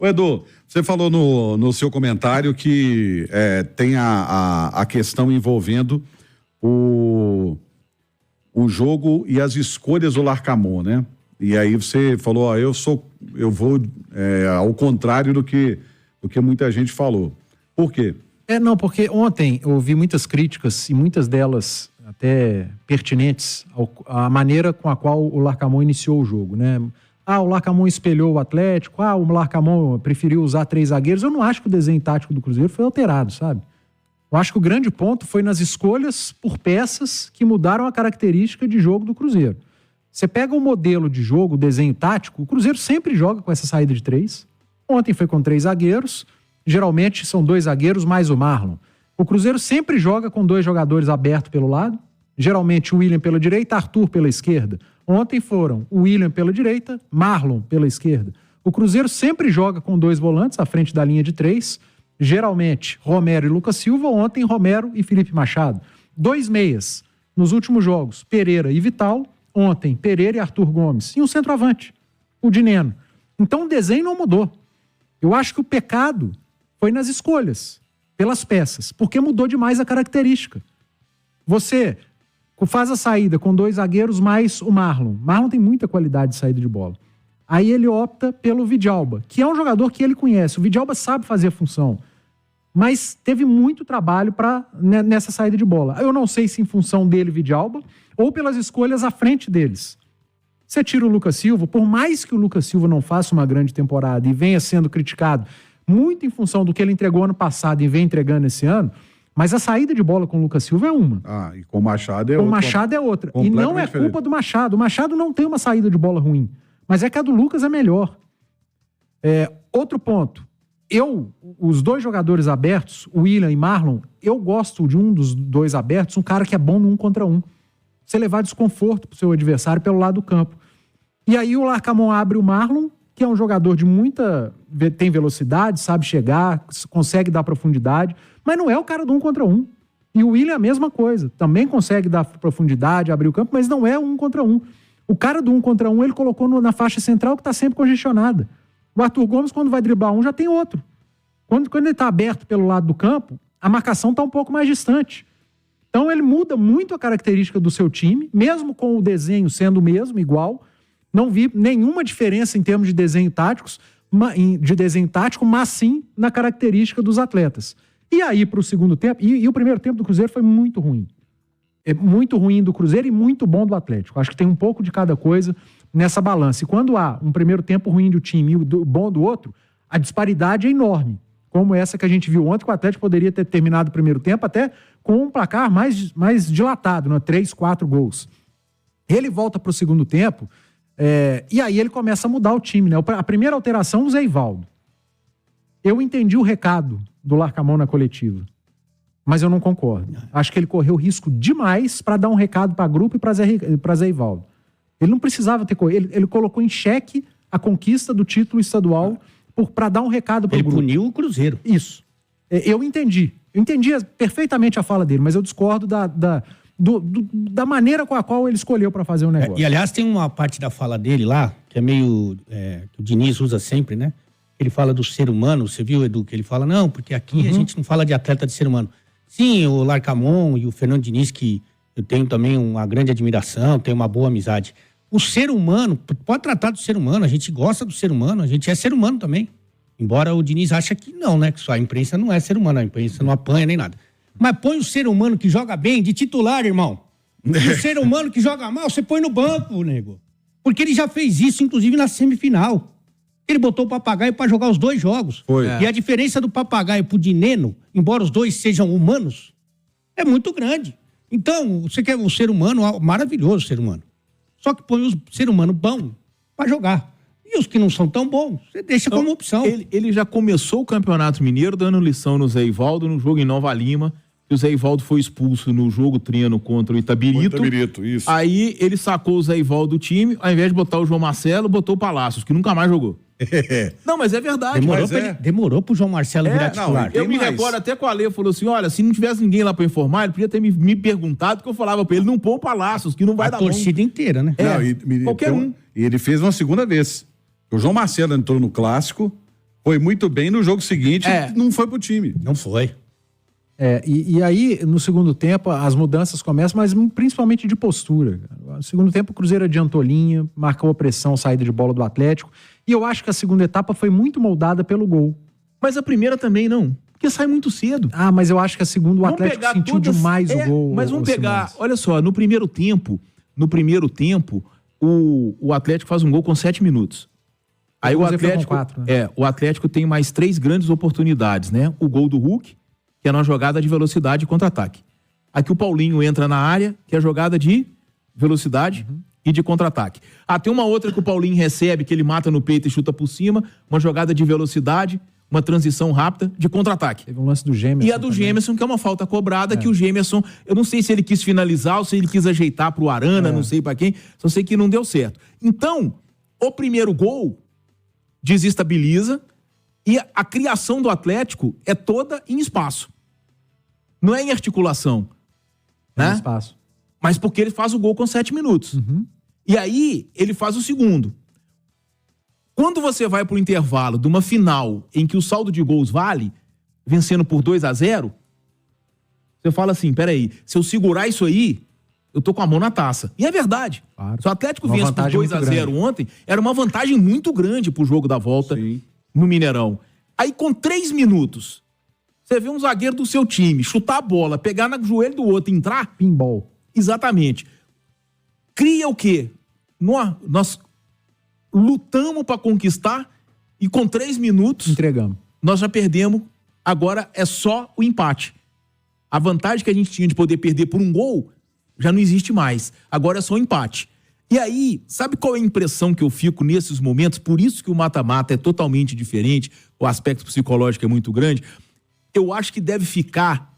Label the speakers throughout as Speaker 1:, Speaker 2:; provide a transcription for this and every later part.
Speaker 1: Ô Edu, você falou no seu comentário que tem a questão envolvendo o jogo e as escolhas do Larcamón, né? E aí você falou, ó, eu vou ao contrário do que muita gente falou. Por quê?
Speaker 2: Não, porque ontem eu ouvi muitas críticas e muitas delas até pertinentes à maneira com a qual o Larcamón iniciou o jogo, né? O Larcamón espelhou o Atlético, o Larcamón preferiu usar 3 zagueiros. Eu não acho que o desenho tático do Cruzeiro foi alterado, sabe? Eu acho que o grande ponto foi nas escolhas por peças que mudaram a característica de jogo do Cruzeiro. Você pega o modelo de jogo, o desenho tático, o Cruzeiro sempre joga com essa saída de 3. Ontem foi com 3 zagueiros, geralmente são 2 zagueiros mais o Marlon. O Cruzeiro sempre joga com 2 jogadores abertos pelo lado, geralmente o William pela direita, Arthur pela esquerda. Ontem foram o William pela direita, Marlon pela esquerda. O Cruzeiro sempre joga com 2 volantes à frente da linha de 3, geralmente Romero e Lucas Silva, ontem Romero e Felipe Machado. 2 meias nos últimos jogos, Pereira e Vital, ontem Pereira e Arthur Gomes. E um centroavante, o Dineno. Então o desenho não mudou. Eu acho que o pecado foi nas escolhas, pelas peças, porque mudou demais a característica. Você faz a saída com 2 zagueiros mais o Marlon. Marlon tem muita qualidade de saída de bola. Aí ele opta pelo Vidalba, que é um jogador que ele conhece. O Vidalba sabe fazer a função, mas teve muito trabalho nessa saída de bola. Eu não sei se em função dele, Vidalba, ou pelas escolhas à frente deles. Você tira o Lucas Silva, por mais que o Lucas Silva não faça uma grande temporada e venha sendo criticado muito em função do que ele entregou ano passado e vem entregando esse ano, mas a saída de bola com o Lucas Silva é uma.
Speaker 1: E com o Machado é outra.
Speaker 2: Com o Machado é outra. E não é culpa do Machado. O Machado não tem uma saída de bola ruim, mas é que a do Lucas é melhor. Outro ponto. Os 2 jogadores abertos, o William e Marlon, eu gosto de um dos 2 abertos, um cara que é bom no 1 contra 1. Você levar desconforto pro seu adversário pelo lado do campo. E aí o Larcamón abre o Marlon, que é um jogador de tem velocidade, sabe chegar, consegue dar profundidade, mas não é o cara do 1 contra 1. E o William é a mesma coisa, também consegue dar profundidade, abrir o campo, mas não é 1 contra 1. O cara do 1 contra 1 ele colocou na faixa central que está sempre congestionada. O Arthur Gomes, quando vai driblar um, já tem outro. Quando ele está aberto pelo lado do campo, a marcação está um pouco mais distante. Então ele muda muito a característica do seu time, mesmo com o desenho sendo o mesmo, igual. Não vi nenhuma diferença em termos de desenho tático, mas sim na característica dos atletas. E aí, para o segundo tempo, e o primeiro tempo do Cruzeiro foi muito ruim. Muito ruim do Cruzeiro e muito bom do Atlético. Acho que tem um pouco de cada coisa nessa balança. E quando há um primeiro tempo ruim do time e o bom do outro, a disparidade é enorme. Como essa que a gente viu ontem, que o Atlético poderia ter terminado o primeiro tempo até com um placar mais dilatado, né? 3, 4 gols. Ele volta para o segundo tempo e aí ele começa a mudar o time, né? A primeira alteração, o Zé Ivaldo. Eu entendi o recado do Larcamón na coletiva, mas eu não concordo. Acho que ele correu risco demais para dar um recado para grupo e para Zé Ivaldo. Ele não precisava ter corrido. Ele colocou em xeque a conquista do título estadual para dar um recado para o grupo.
Speaker 3: Ele puniu o Cruzeiro.
Speaker 2: Isso. Eu entendi. Eu entendia perfeitamente a fala dele, mas eu discordo da maneira com a qual ele escolheu para fazer o negócio.
Speaker 3: E, aliás, tem uma parte da fala dele lá, que é meio... que o Diniz usa sempre, né? Ele fala do ser humano. Você viu, Edu, que ele fala, não, porque aqui a gente não fala de atleta de ser humano. Sim, o Larcamón e o Fernando Diniz, que eu tenho também uma grande admiração, tenho uma boa amizade. O ser humano, pode tratar do ser humano, a gente gosta do ser humano, a gente é ser humano também. Embora o Diniz ache que não, né? Que só a imprensa não é ser humano, a imprensa não apanha nem nada. Mas põe o ser humano que joga bem de titular, irmão. E o ser humano que joga mal, você põe no banco, nego. Porque ele já fez isso, inclusive, na semifinal. Ele botou o Papagaio para jogar os 2 jogos.
Speaker 1: Foi.
Speaker 3: E a diferença do Papagaio pro Dineno, embora os 2 sejam humanos, é muito grande. Então, você quer o ser humano, maravilhoso ser humano. Só que põe o ser humano bom para jogar. E os que não são tão bons, você deixa como opção.
Speaker 4: Ele já começou o Campeonato Mineiro dando lição no Zé Ivaldo, no jogo em Nova Lima. O Zé Ivaldo foi expulso no jogo treino contra o Itabirito.
Speaker 1: Isso.
Speaker 4: Aí ele sacou o Zé Ivaldo do time, ao invés de botar o João Marcelo, botou o Palácios, que nunca mais jogou. Não, mas é verdade.
Speaker 3: Demorou pro João Marcelo virar titular.
Speaker 4: Eu me recordo até com a Lê, falou assim, olha, se não tivesse ninguém lá pra informar, ele podia ter me perguntado, que eu falava pra ele, não pôr o Palácios, que não vai dar bom.
Speaker 3: A torcida inteira, né?
Speaker 4: Qualquer um.
Speaker 1: E ele fez uma segunda vez. O João Marcelo entrou no Clássico Foi muito bem no jogo seguinte, não foi pro time.
Speaker 3: Não foi.
Speaker 2: E aí, no segundo tempo, as mudanças começam, mas principalmente de postura. No segundo tempo, o Cruzeiro adiantou linha, marcou a pressão, saída de bola do Atlético. E eu acho que a segunda etapa foi muito moldada pelo gol.
Speaker 4: Mas a primeira também não, porque sai muito cedo.
Speaker 2: Mas eu acho que a segunda o Atlético sentiu demais o gol.
Speaker 4: Mas vamos pegar, olha só, no primeiro tempo, o Atlético faz um gol com 7 minutos. Aí o Atlético,
Speaker 2: 4, né?
Speaker 4: o Atlético tem mais 3 grandes oportunidades, né? O gol do Hulk, que é na jogada de velocidade e contra-ataque. Aqui o Paulinho entra na área, que é jogada de velocidade e de contra-ataque. Tem uma outra que o Paulinho recebe, que ele mata no peito e chuta por cima, uma jogada de velocidade, uma transição rápida de contra-ataque.
Speaker 2: Teve um lance do Gemerson.
Speaker 4: E a do Gemerson, que é uma falta cobrada, que o Gemerson, eu não sei se ele quis finalizar ou se ele quis ajeitar pro Arana, não sei pra quem, só sei que não deu certo. Então, o primeiro gol desestabiliza e a criação do Atlético é toda em espaço. Não é em articulação. Né?
Speaker 2: Espaço.
Speaker 4: Mas porque ele faz o gol com 7 minutos. E aí, ele faz o segundo. Quando você vai pro intervalo de uma final em que o saldo de gols vale, vencendo por 2-0, você fala assim, peraí, se eu segurar isso aí, eu tô com a mão na taça. E é verdade.
Speaker 2: Claro.
Speaker 4: Se o Atlético vence por 2-0 ontem, era uma vantagem muito grande pro jogo da volta no Mineirão. Aí com 3 minutos, você vê um zagueiro do seu time chutar a bola, pegar no joelho do outro e entrar.
Speaker 2: Pinball.
Speaker 4: Exatamente. Cria o quê? Nós lutamos para conquistar e com 3 minutos
Speaker 2: entregamos.
Speaker 4: Nós já perdemos. Agora é só o empate. A vantagem que a gente tinha de poder perder por um gol já não existe mais. Agora é só o empate. E aí, sabe qual é a impressão que eu fico nesses momentos? Por isso que o mata-mata é totalmente diferente, o aspecto psicológico é muito grande. Eu acho que deve ficar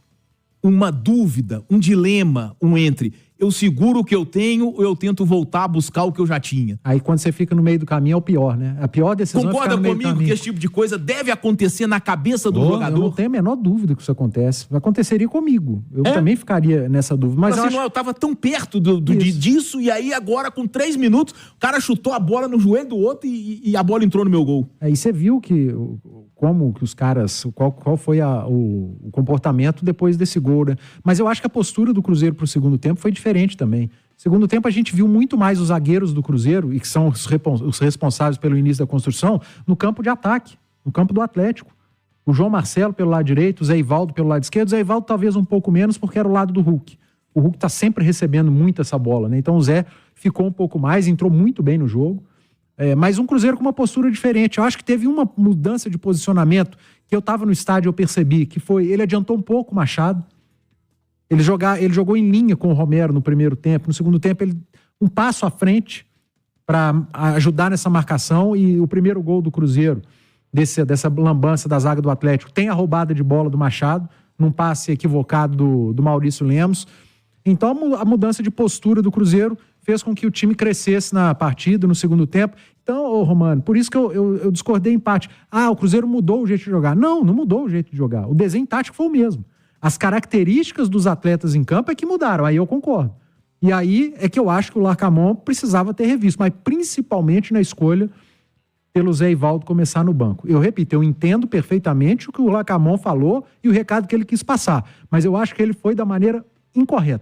Speaker 4: uma dúvida, um dilema, entre eu seguro o que eu tenho ou eu tento voltar a buscar o que eu já tinha.
Speaker 2: Aí quando você fica no meio do caminho é o pior, né? A pior decisão
Speaker 4: Concorda
Speaker 2: é ficar no meio do
Speaker 4: comigo
Speaker 2: caminho.
Speaker 4: que esse tipo de coisa deve acontecer na cabeça do jogador?
Speaker 2: Eu não tenho a menor dúvida que isso acontece. Aconteceria comigo. Eu também ficaria nessa dúvida. Mas
Speaker 4: assim, eu tava tão perto disso e aí agora com 3 minutos o cara chutou a bola no joelho do outro e a bola entrou no meu gol.
Speaker 2: Aí você viu como que os caras, qual foi o comportamento depois desse gol, né? Mas eu acho que a postura do Cruzeiro pro segundo tempo foi diferente também. Segundo tempo a gente viu muito mais os zagueiros do Cruzeiro, e que são os responsáveis pelo início da construção, no campo de ataque, no campo do Atlético. O João Marcelo pelo lado direito, o Zé Ivaldo pelo lado esquerdo, o Zé Ivaldo talvez um pouco menos porque era o lado do Hulk. O Hulk tá sempre recebendo muito essa bola, né? Então o Zé ficou um pouco mais, entrou muito bem no jogo. Mas um Cruzeiro com uma postura diferente. Eu acho que teve uma mudança de posicionamento que eu estava no estádio e eu percebi, que foi, ele adiantou um pouco o Machado. Ele jogou em linha com o Romero no primeiro tempo. No segundo tempo, ele um passo à frente para ajudar nessa marcação. E o primeiro gol do Cruzeiro, dessa lambança da zaga do Atlético, tem a roubada de bola do Machado, num passe equivocado do Maurício Lemos. Então, a mudança de postura do Cruzeiro fez com que o time crescesse na partida, no segundo tempo. Então, Romano, por isso que eu discordei em parte. O Cruzeiro mudou o jeito de jogar. Não mudou o jeito de jogar. O desenho tático foi o mesmo. As características dos atletas em campo é que mudaram, aí eu concordo. E aí é que eu acho que o Larcamón precisava ter revisto, mas principalmente na escolha pelo Zé Ivaldo começar no banco. Eu repito, eu entendo perfeitamente o que o Larcamón falou e o recado que ele quis passar, mas eu acho que ele foi da maneira incorreta.